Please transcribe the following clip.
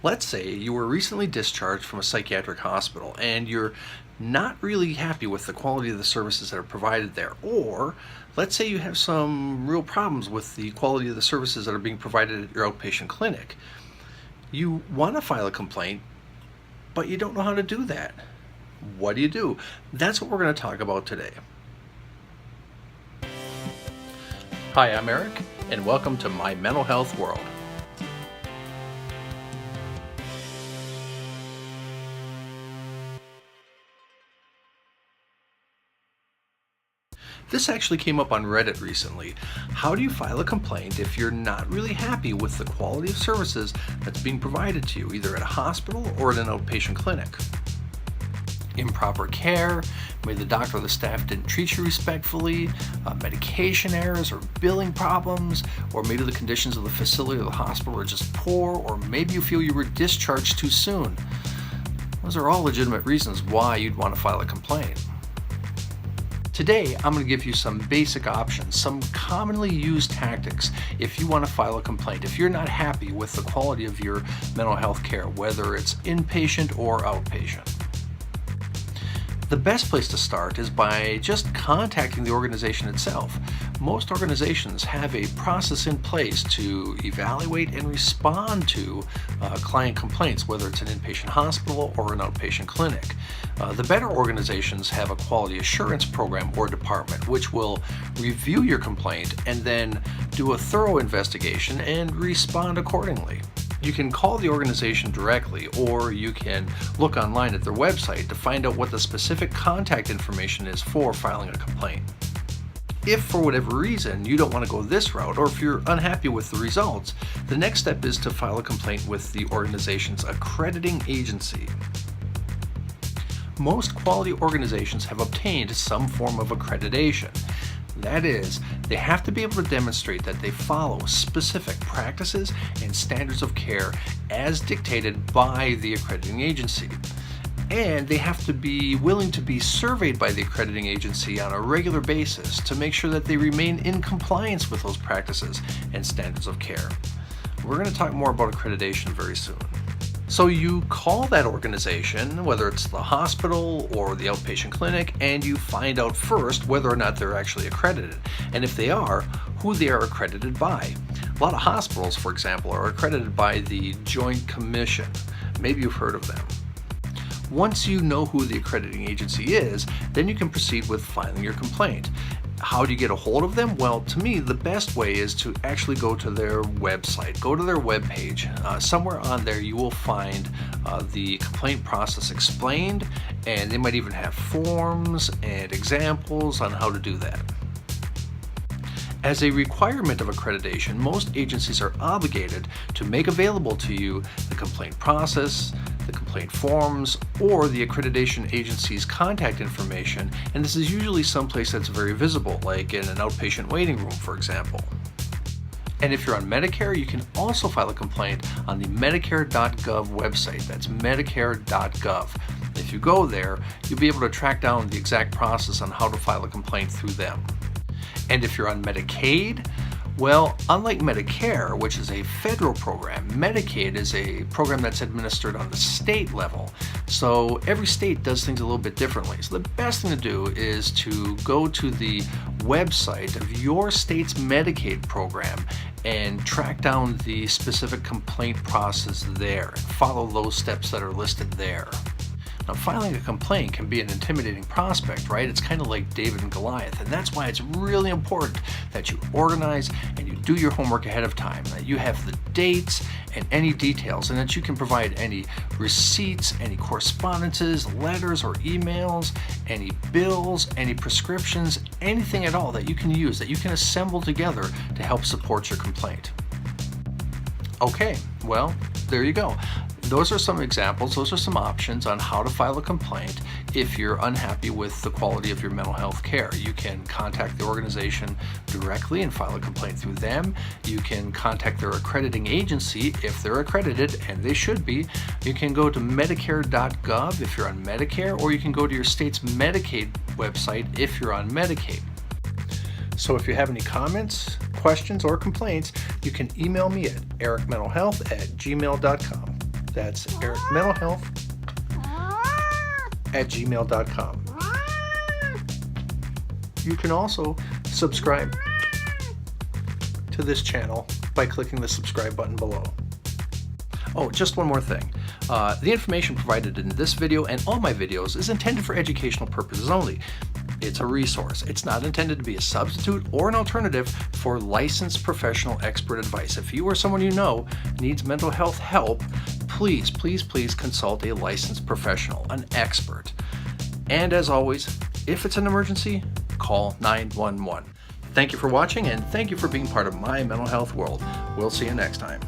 Let's say you were recently discharged from a psychiatric hospital and you're not really happy with the quality of the services that are provided there. Or let's say you have some real problems with the quality of the services that are being provided at your outpatient clinic. You want to file a complaint, but you don't know how to do that. What do you do? That's what we're going to talk about today. Hi, I'm Eric, and welcome to My Mental Health World. This actually came up on Reddit recently. How do you file a complaint if you're not really happy with the quality of services that's being provided to you, either at a hospital or at an outpatient clinic? Improper care, maybe the doctor or the staff didn't treat you respectfully, medication errors or billing problems, or maybe the conditions of the facility or the hospital are just poor, or maybe you feel you were discharged too soon. Those are all legitimate reasons why you'd want to file a complaint. Today, I'm going to give you some basic options, some commonly used tactics if you want to file a complaint, if you're not happy with the quality of your mental health care, whether it's inpatient or outpatient. The best place to start is by just contacting the organization itself. Most organizations have a process in place to evaluate and respond to client complaints, whether it's an inpatient hospital or an outpatient clinic. The better organizations have a quality assurance program or department which will review your complaint and then do a thorough investigation and respond accordingly. You can call the organization directly, or you can look online at their website to find out what the specific contact information is for filing a complaint. If for whatever reason you don't want to go this route, or if you're unhappy with the results, the next step is to file a complaint with the organization's accrediting agency. Most quality organizations have obtained some form of accreditation. That is, they have to be able to demonstrate that they follow specific practices and standards of care as dictated by the accrediting agency. And they have to be willing to be surveyed by the accrediting agency on a regular basis to make sure that they remain in compliance with those practices and standards of care. We're going to talk more about accreditation very soon. So you call that organization, whether it's the hospital or the outpatient clinic, and you find out first whether or not they're actually accredited, and if they are, who they are accredited by. A lot of hospitals, for example, are accredited by the Joint Commission. Maybe you've heard of them. Once you know who the accrediting agency is, then you can proceed with filing your complaint. How do you get a hold of them? Well, to me, the best way is to actually go to their website. Go to their webpage. Somewhere on there you will find the complaint process explained, and they might even have forms and examples on how to do that. As a requirement of accreditation, most agencies are obligated to make available to you the complaint process, the complaint forms, or the accreditation agency's contact information, and this is usually someplace that's very visible, like in an outpatient waiting room, for example. And if you're on Medicare, you can also file a complaint on the Medicare.gov website. That's Medicare.gov. If you go there, you'll be able to track down the exact process on how to file a complaint through them. And if you're on Medicaid, well, unlike Medicare, which is a federal program, Medicaid is a program that's administered on the state level. So every state does things a little bit differently. So the best thing to do is to go to the website of your state's Medicaid program and track down the specific complaint process there and follow those steps that are listed there. Now, filing a complaint can be an intimidating prospect, right? It's kind of like David and Goliath, and that's why it's really important that you organize and you do your homework ahead of time, that you have the dates and any details, and that you can provide any receipts, any correspondences, letters or emails, any bills, any prescriptions, anything at all that you can use, that you can assemble together to help support your complaint. Okay, well, there you go. Those are some examples, those are some options on how to file a complaint if you're unhappy with the quality of your mental health care. You can contact the organization directly and file a complaint through them. You can contact their accrediting agency if they're accredited, and they should be. You can go to Medicare.gov if you're on Medicare, or you can go to your state's Medicaid website if you're on Medicaid. So if you have any comments, questions, or complaints, you can email me at ericmentalhealth@gmail.com. That's ericmentalhealth@gmail.com. You can also subscribe to this channel by clicking the subscribe button below. Oh, just one more thing. The information provided in this video and all my videos is intended for educational purposes only. It's a resource. It's not intended to be a substitute or an alternative for licensed professional expert advice. If you or someone you know needs mental health help, please consult a licensed professional, an expert. And as always, if it's an emergency, call 911. Thank you for watching, and thank you for being part of my mental health world. We'll see you next time.